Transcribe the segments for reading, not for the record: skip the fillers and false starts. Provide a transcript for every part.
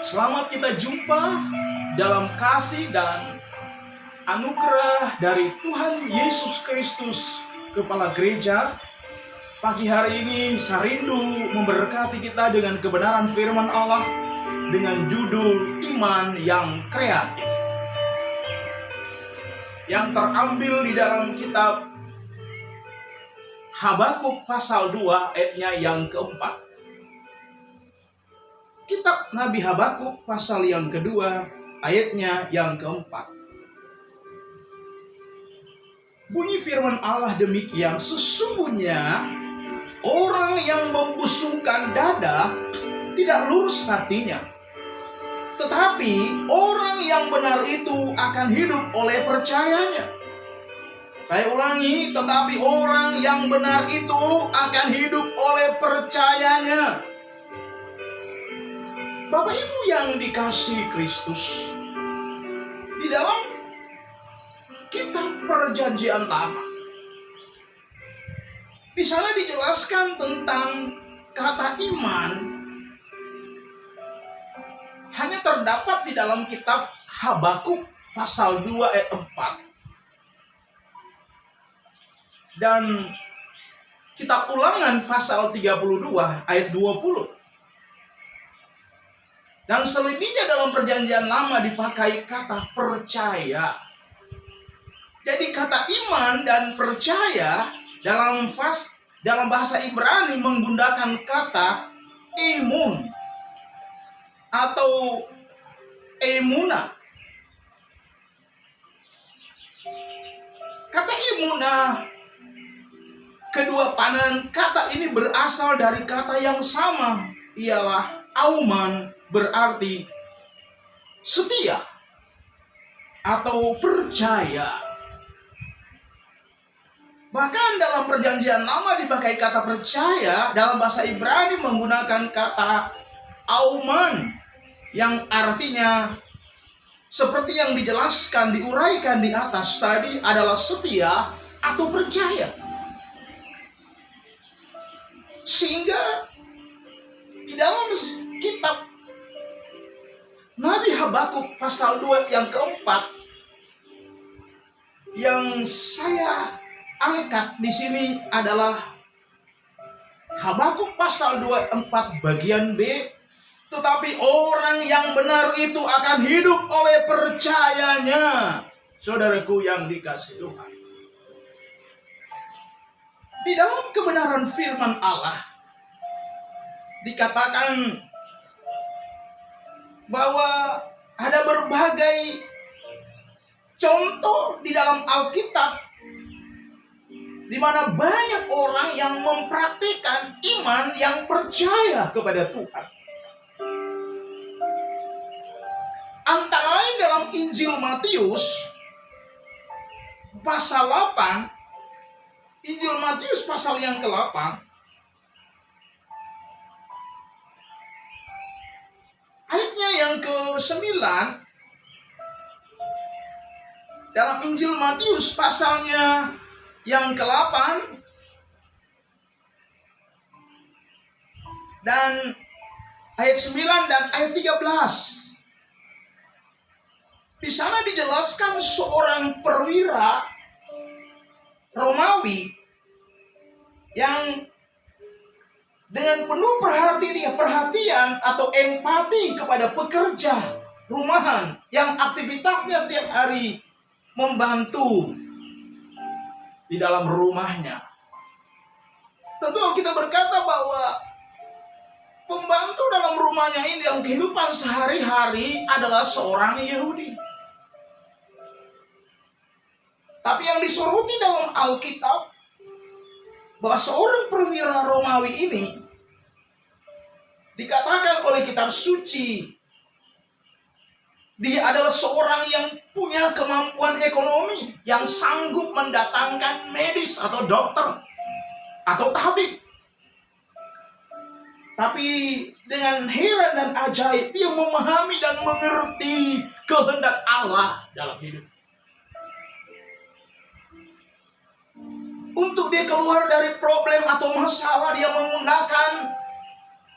Selamat kita jumpa dalam kasih dan anugerah dari Tuhan Yesus Kristus, Kepala Gereja. Pagi hari ini saya rindu memberkati kita dengan kebenaran firman Allah dengan judul Iman yang Kreatif, yang terambil di dalam kitab Habakuk pasal 2 ayatnya yang keempat. Kitab Nabi Habakuk pasal yang kedua ayatnya yang keempat. Bunyi firman Allah demikian, sesungguhnya orang yang membusungkan dada tidak lurus hatinya, tetapi orang yang benar itu akan hidup oleh percayanya. Saya ulangi, tetapi orang yang benar itu akan hidup oleh percayanya. Bapak Ibu yang dikasihi Kristus, di dalam kitab Perjanjian Lama, di sana dijelaskan tentang kata iman hanya terdapat di dalam kitab Habakuk pasal 2 ayat 4 dan kitab Ulangan pasal 32 ayat 20. Dan selebihnya dalam Perjanjian Lama dipakai kata percaya. Jadi kata iman dan percaya dalam bahasa Ibrani menggunakan kata imun atau emuna. Kata emuna, kedua panan kata ini berasal dari kata yang sama, ialah auman, berarti setia atau percaya. Bahkan dalam Perjanjian Lama dipakai kata percaya dalam bahasa Ibrani menggunakan kata auman, yang artinya seperti yang dijelaskan, diuraikan di atas tadi, adalah setia atau percaya. Sehingga di dalam kitab Nabi Habakuk pasal 2 yang keempat yang saya angkat di sini adalah Habakuk pasal 2:4 bagian B. Tetapi orang yang benar itu akan hidup oleh percayanya. Saudaraku yang dikasihi Tuhan, di dalam kebenaran firman Allah dikatakan bahwa ada berbagai contoh di dalam Alkitab di mana banyak orang yang mempraktikkan iman yang percaya kepada Tuhan. Antara lain dalam Injil Matius pasal 8, Injil Matius pasal yang ke-8, ayatnya yang ke-9, dalam Injil Matius pasalnya yang ke-8 dan ayat 9 dan ayat 13. Di sana dijelaskan seorang perwira Romawi yang dengan penuh perhatian atau empati kepada pekerja rumahan yang aktivitasnya setiap hari membantu di dalam rumahnya. Tentu kita berkata bahwa pembantu dalam rumahnya ini dalam kehidupan sehari-hari adalah seorang Yahudi. Tapi yang disoroti dalam Alkitab bahwa seorang perwira Romawi ini dikatakan oleh kitab suci, dia adalah seorang yang punya kemampuan ekonomi, yang sanggup mendatangkan medis atau dokter atau tabib. Tapi dengan heran dan ajaib dia memahami dan mengerti kehendak Allah dalam hidup. Untuk dia keluar dari problem atau masalah, dia menggunakan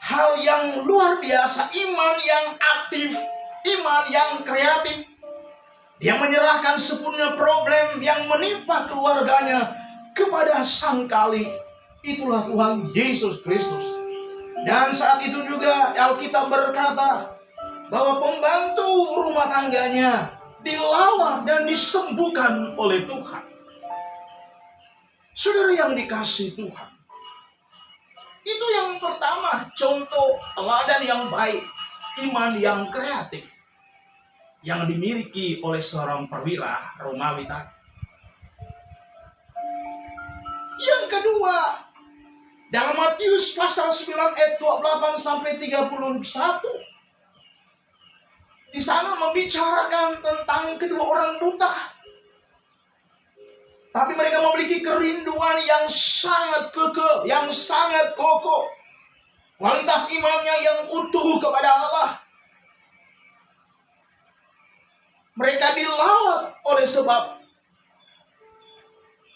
hal yang luar biasa, iman yang aktif, iman yang kreatif. Dia menyerahkan sepenuhnya problem yang menimpa keluarganya kepada Sang Kali. Itulah Tuhan Yesus Kristus. Dan saat itu juga Alkitab berkata bahwa pembantu rumah tangganya dilawat dan disembuhkan oleh Tuhan. Saudara yang dikasihi Tuhan, itu yang pertama, contoh teladan yang baik, iman yang kreatif yang dimiliki oleh seorang perwira Romawi tadi. Yang kedua, dalam Matius pasal 9 ayat 28 sampai 31, di sana membicarakan tentang kedua orang buta. Tapi mereka memiliki kerinduan yang sangat kekeh, yang sangat kokoh. Kualitas imannya yang utuh kepada Allah. Mereka dilawat oleh sebab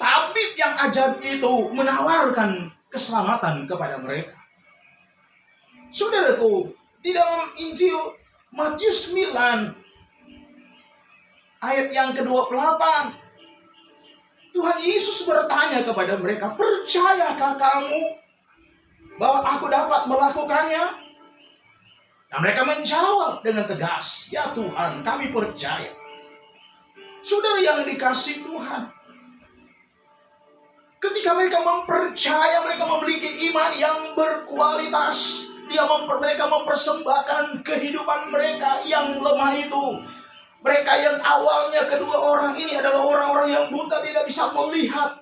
tabib yang ajaib itu menawarkan keselamatan kepada mereka. Saudaraku, di dalam Injil Matius 9 ayat yang ke-28, Tuhan Yesus bertanya kepada mereka, "Percayakah kamu bahwa aku dapat melakukannya?" Dan mereka menjawab dengan tegas, "Ya Tuhan, kami percaya." Saudara yang dikasihi Tuhan, ketika mereka mempercaya, mereka memiliki iman yang berkualitas. Mereka mempersembahkan kehidupan mereka yang lemah itu. Mereka yang awalnya, kedua orang ini adalah orang-orang yang buta, tidak bisa melihat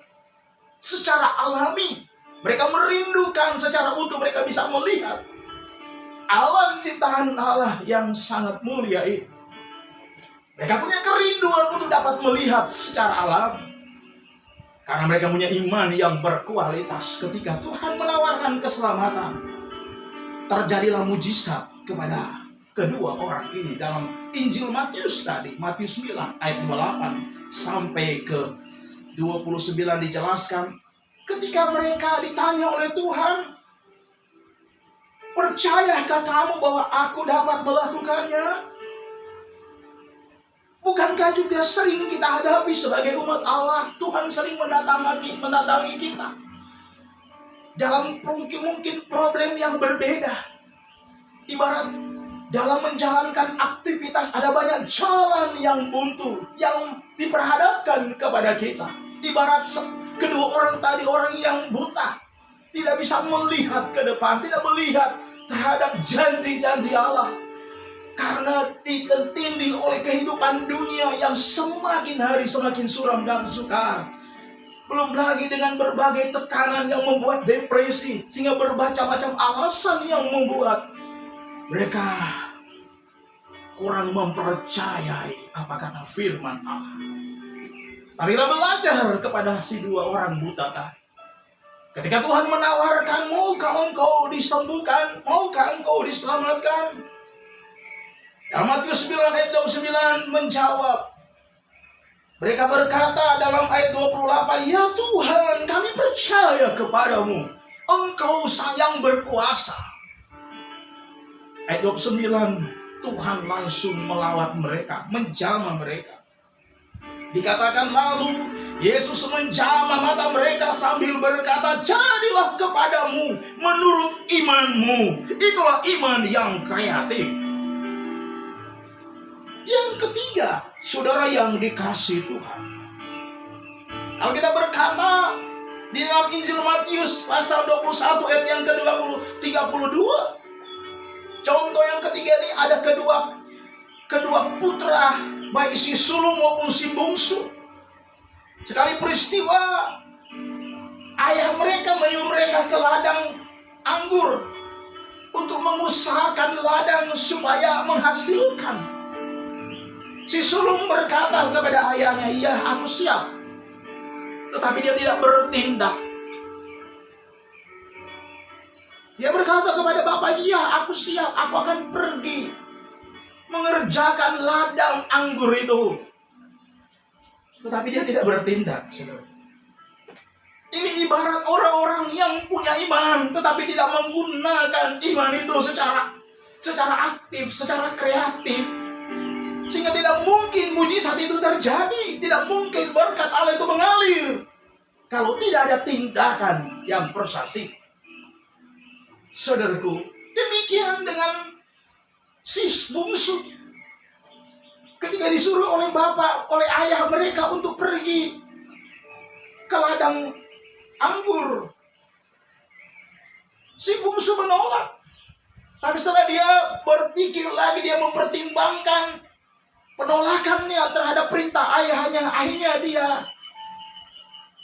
secara alami. Mereka merindukan secara utuh, mereka bisa melihat alam ciptaan Allah yang sangat mulia itu. Mereka punya kerinduan untuk dapat melihat secara alami. Karena mereka punya iman yang berkualitas. Ketika Tuhan menawarkan keselamatan, terjadilah mujizat kepada kedua orang ini dalam Injil Matius tadi. Matius 9 ayat 28 sampai ke 29 dijelaskan. Ketika mereka ditanya oleh Tuhan, "Percayakah kamu bahwa aku dapat melakukannya?" Bukankah juga sering kita hadapi sebagai umat Allah, Tuhan sering mendatangi kita dalam mungkin problem yang berbeda. Ibarat dalam menjalankan aktivitas ada banyak jalan yang buntu yang diperhadapkan kepada kita. Ibarat kedua orang tadi, orang yang buta, tidak bisa melihat ke depan, tidak melihat terhadap janji-janji Allah. Karena ditindih oleh kehidupan dunia yang semakin hari semakin suram dan sukar. Belum lagi dengan berbagai tekanan yang membuat depresi, sehingga bermacam-macam alasan yang membuat mereka kurang mempercayai apa kata firman Allah. Tapi kita belajar kepada si dua orang buta tadi. Ketika Tuhan menawarkan, "Maukah engkau disembuhkan? Maukah engkau diselamatkan?" Dalam Matius 9 ayat 29 menjawab. Mereka berkata dalam ayat 28, "Ya Tuhan, kami percaya kepadamu. Engkau yang berkuasa." Ayat 29, Tuhan langsung melawat mereka, menjamah mereka. Dikatakan lalu Yesus menjamah mata mereka sambil berkata, "Jadilah kepadamu menurut imanmu." Itulah iman yang kreatif. Yang ketiga, saudara yang dikasihi Tuhan, kalau kita berkata di dalam Injil Matius pasal 21 ayat yang ke-32, contoh yang ketiga ini ada kedua putra, baik si sulung maupun si bungsu. Sekali peristiwa, ayah mereka menyuruh mereka ke ladang anggur untuk mengusahakan ladang supaya menghasilkan. Si sulung berkata kepada ayahnya, "Iya, aku siap." Tetapi dia tidak bertindak. Dia berkata kepada bapak, "Iya, aku siap, aku akan pergi mengerjakan ladang anggur itu." Tetapi dia tidak bertindak, saudara. Ini ibarat orang-orang yang punya iman tetapi tidak menggunakan iman itu secara aktif, secara kreatif. Sehingga tidak mungkin mujizat itu terjadi, tidak mungkin berkat Allah itu mengalir kalau tidak ada tindakan yang persuasif. Saudaraku, demikian dengan si bungsu. Ketika disuruh oleh bapak, oleh ayah mereka untuk pergi ke ladang anggur, si bungsu menolak. Tapi setelah dia berpikir lagi, dia mempertimbangkan penolakannya terhadap perintah ayahnya, akhirnya dia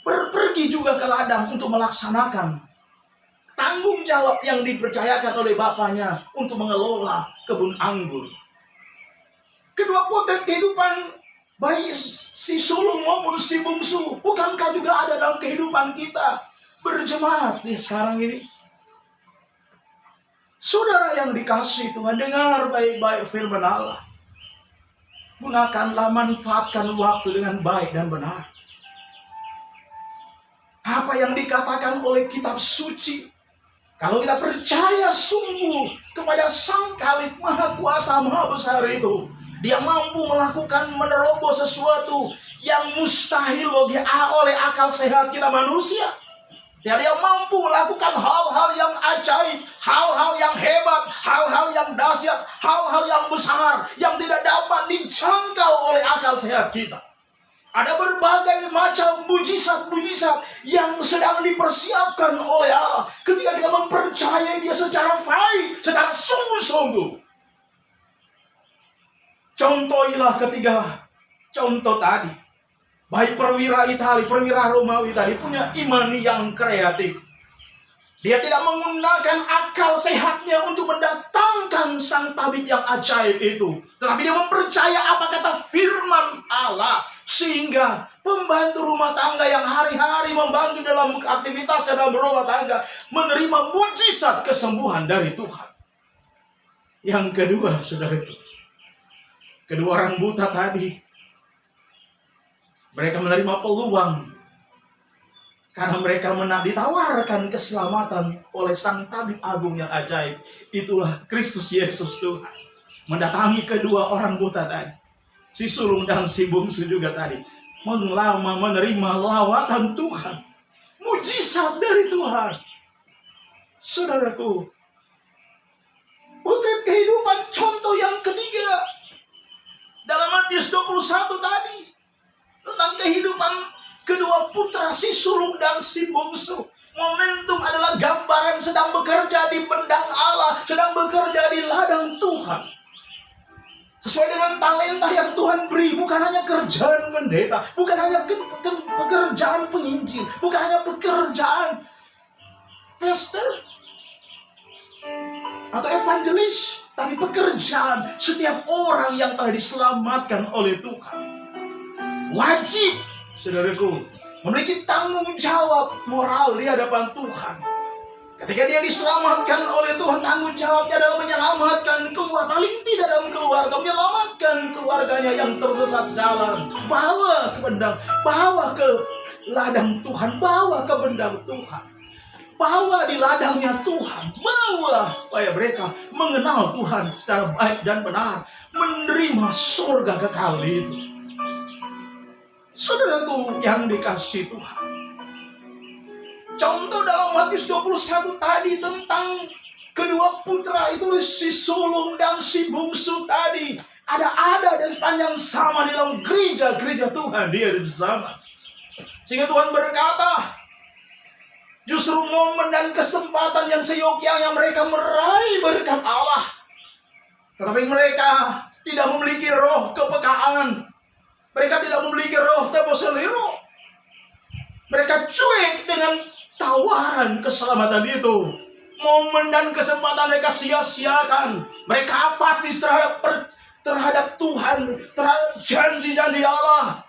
pergi juga ke ladang untuk melaksanakan tanggung jawab yang dipercayakan oleh bapaknya untuk mengelola kebun anggur. Kedua potret kehidupan baik si sulung maupun si bungsu, bukankah juga ada dalam kehidupan kita berjemaat di sekarang ini? Saudara yang dikasihi Tuhan, dengar baik-baik firman Allah. Gunakanlah, manfaatkan waktu dengan baik dan benar. Apa yang dikatakan oleh kitab suci, kalau kita percaya sungguh kepada Sang Khalik Maha Kuasa Maha Besar itu, Dia mampu melakukan, menerobos sesuatu yang mustahil oleh akal sehat kita manusia. Dia mampu melakukan hal-hal yang ajaib, hal-hal yang hebat, hal-hal yang dahsyat, hal-hal yang besar yang tidak dapat dijangkau oleh akal sehat kita. Ada berbagai macam mujizat-mujizat yang sedang dipersiapkan oleh Allah ketika kita mempercayai Dia secara baik, secara sungguh-sungguh. Contohilah ketiga contoh tadi. Baik perwira Itali, perwira Romawi tadi punya iman yang kreatif. Dia tidak menggunakan akal sehatnya untuk mendatangkan sang tabib yang ajaib itu. Tetapi dia mempercaya apa kata firman Allah. Sehingga pembantu rumah tangga yang hari-hari membantu dalam aktivitas dalam rumah tangga menerima mujizat kesembuhan dari Tuhan. Yang kedua, saudara itu, kedua orang buta tadi, mereka menerima peluang karena mereka ditawarkan keselamatan oleh Sang Tabib Agung yang ajaib. Itulah Kristus Yesus Tuhan mendatangi kedua orang buta tadi, si sulung dan si bungsu juga tadi, menerima lawatan Tuhan, mujizat dari Tuhan. Saudaraku, potret kehidupan contoh yang ketiga dalam Matius 21 tadi, tentang kehidupan kedua putra, si sulung dan si bungsu. Momentum adalah gambaran sedang bekerja di pedang Allah, sedang bekerja di ladang Tuhan. Sesuai dengan talenta yang Tuhan beri, bukan hanya kerjaan pendeta, bukan hanya pekerjaan penginjil, bukan hanya pekerjaan pastor atau evangelis, tapi pekerjaan setiap orang yang telah diselamatkan oleh Tuhan. Wajib, saudaraku, memiliki tanggung jawab moral di hadapan Tuhan. Ketika dia diselamatkan oleh Tuhan, tanggung jawabnya adalah menyelamatkan paling tidak dalam keluarga, menyelamatkan keluarganya yang tersesat jalan. Bawa ke pedang, bawa ke ladang Tuhan, bawa ke pedang Tuhan, bawa di ladangnya Tuhan, bawa supaya mereka mengenal Tuhan secara baik dan benar, menerima surga kekal itu. Saudaraku yang dikasihi Tuhan, contoh dalam Matius 21 tadi tentang kedua putra itu, si sulung dan si bungsu tadi, ada dan sepanjang sama di dalam gereja Tuhan, dia ada sama. Sehingga Tuhan berkata, justru momen dan kesempatan yang seyogyanya mereka meraih berkat Allah, tetapi mereka tidak memiliki roh kepekaan. Mereka tidak memiliki roh teposeliro. Mereka cuek dengan tawaran keselamatan itu. Momen dan kesempatan mereka sia-siakan. Mereka apatis terhadap Tuhan, terhadap janji-janji Allah.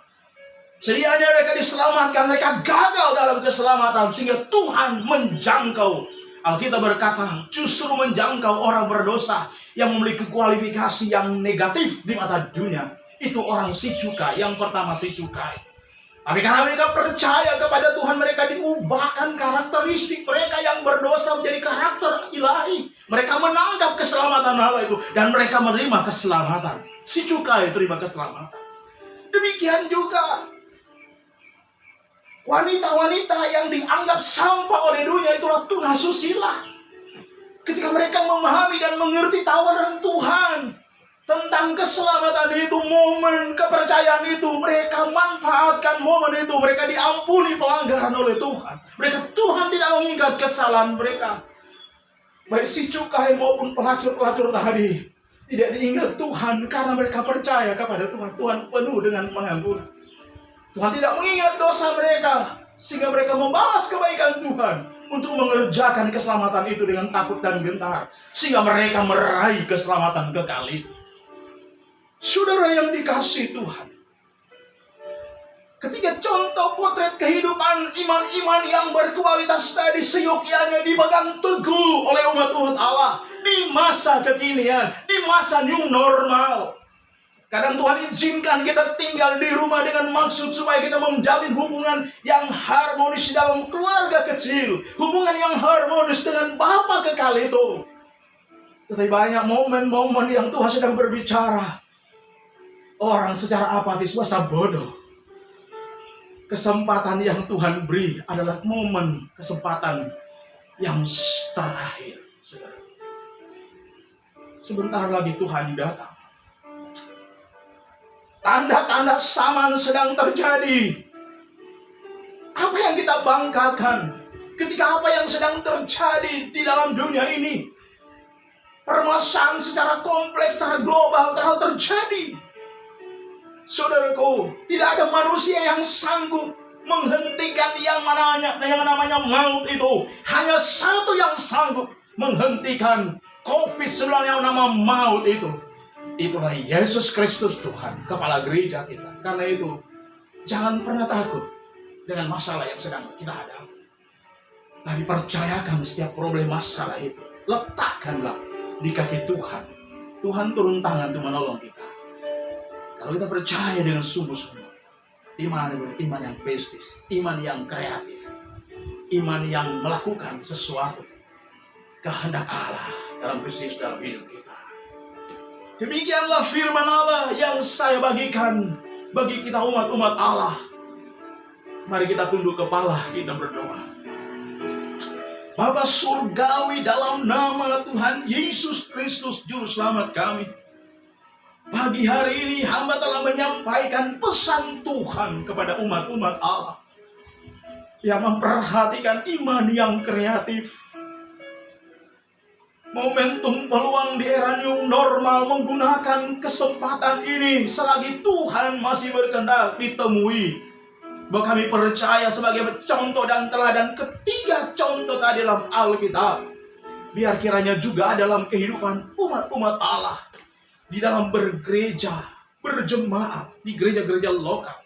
Sedianya mereka diselamatkan, mereka gagal dalam keselamatan, sehingga Tuhan menjangkau. Alkitab berkata, justru menjangkau orang berdosa yang memiliki kualifikasi yang negatif di mata dunia. Itu orang si cukai, yang pertama si cukai. Tapi karena mereka percaya kepada Tuhan, mereka diubahkan karakteristik mereka yang berdosa menjadi karakter ilahi. Mereka menangkap keselamatan Allah itu, dan mereka menerima keselamatan. Si cukai terima keselamatan. Demikian juga wanita-wanita yang dianggap sampah oleh dunia, itulah tunasusila. Ketika mereka memahami dan mengerti tawaran Tuhan tentang keselamatan itu, momen kepercayaan itu, mereka manfaatkan momen itu. Mereka diampuni pelanggaran oleh Tuhan. Tuhan tidak mengingat kesalahan mereka. Baik si cukai maupun pelacur-pelacur tadi, tidak diingat Tuhan karena mereka percaya kepada Tuhan. Tuhan penuh dengan pengampunan. Tuhan tidak mengingat dosa mereka, sehingga mereka membalas kebaikan Tuhan untuk mengerjakan keselamatan itu dengan takut dan gentar, sehingga mereka meraih keselamatan kekal itu. Saudara yang dikasihi Tuhan, ketiga contoh potret kehidupan iman-iman yang berkualitas tadi seyogyanya dipegang teguh oleh umat-umat Allah di masa kekinian, di masa new normal. Kadang Tuhan izinkan kita tinggal di rumah dengan maksud supaya kita menjalin hubungan yang harmonis dalam keluarga kecil, hubungan yang harmonis dengan Bapa kekal itu. Tetapi banyak momen-momen yang Tuhan sedang berbicara, orang secara apatis masa bodoh. Kesempatan yang Tuhan beri adalah momen kesempatan yang terakhir. Sebentar lagi Tuhan datang. Tanda-tanda zaman sedang terjadi. Apa yang kita banggakan ketika apa yang sedang terjadi di dalam dunia ini? Permasalahan secara kompleks, secara global telah terjadi. Saudaraku, tidak ada manusia yang sanggup menghentikan yang namanya maut itu. Hanya satu yang sanggup menghentikan COVID-19 yang nama maut itu. Itulah Yesus Kristus Tuhan, Kepala Gereja kita. Karena itu, jangan pernah takut dengan masalah yang sedang kita hadapi. Tapi percayakan setiap problem masalah itu, letakkanlah di kaki Tuhan. Tuhan turun tangan untuk menolong kita. Kalau kita percaya dengan sungguh-sungguh, iman yang pestis, iman yang kreatif, iman yang melakukan sesuatu kehendak Allah dalam Kristus dalam hidup kita. Demikianlah firman Allah yang saya bagikan bagi kita umat-umat Allah. Mari kita tunduk kepala, kita berdoa. Bapa surgawi, dalam nama Tuhan Yesus Kristus Juru Selamat kami, pagi hari ini hamba telah menyampaikan pesan Tuhan kepada umat-umat Allah yang memperhatikan iman yang kreatif. Momentum peluang di era new normal, menggunakan kesempatan ini selagi Tuhan masih berkehendak ditemui. Bahwa kami percaya sebagai contoh dan teladan ketiga contoh tadi dalam Alkitab, biar kiranya juga dalam kehidupan umat-umat Allah, di dalam bergereja, berjemaat, di gereja-gereja lokal,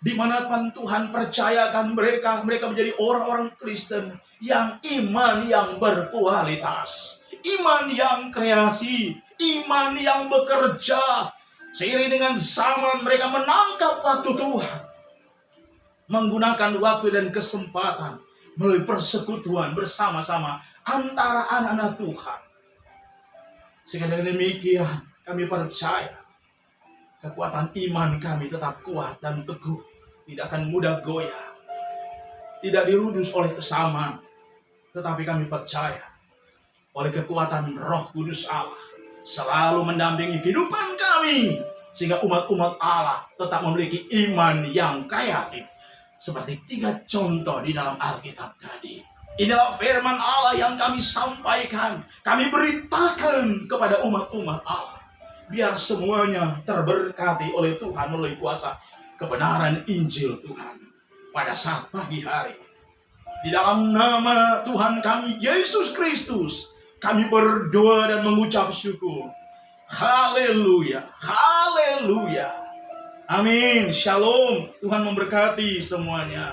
dimanapun Tuhan percayakan mereka menjadi orang-orang Kristen yang iman yang berkualitas, iman yang kreasi, iman yang bekerja. Seiring dengan zaman mereka menangkap waktu Tuhan, menggunakan waktu dan kesempatan melalui persekutuan bersama-sama antara anak-anak Tuhan. Sehingga dengan demikian kami percaya kekuatan iman kami tetap kuat dan teguh, tidak akan mudah goyah, tidak dirudus oleh kesamaan, tetapi kami percaya oleh kekuatan Roh Kudus Allah selalu mendampingi kehidupan kami, sehingga umat-umat Allah tetap memiliki iman yang kreatif seperti tiga contoh di dalam Alkitab tadi. Inilah firman Allah yang kami sampaikan, kami beritakan kepada umat-umat Allah, biar semuanya terberkati oleh Tuhan melalui kuasa kebenaran Injil Tuhan pada saat pagi hari. Di dalam nama Tuhan kami Yesus Kristus, kami berdoa dan mengucap syukur. Haleluya, haleluya. Amin. Shalom. Tuhan memberkati semuanya.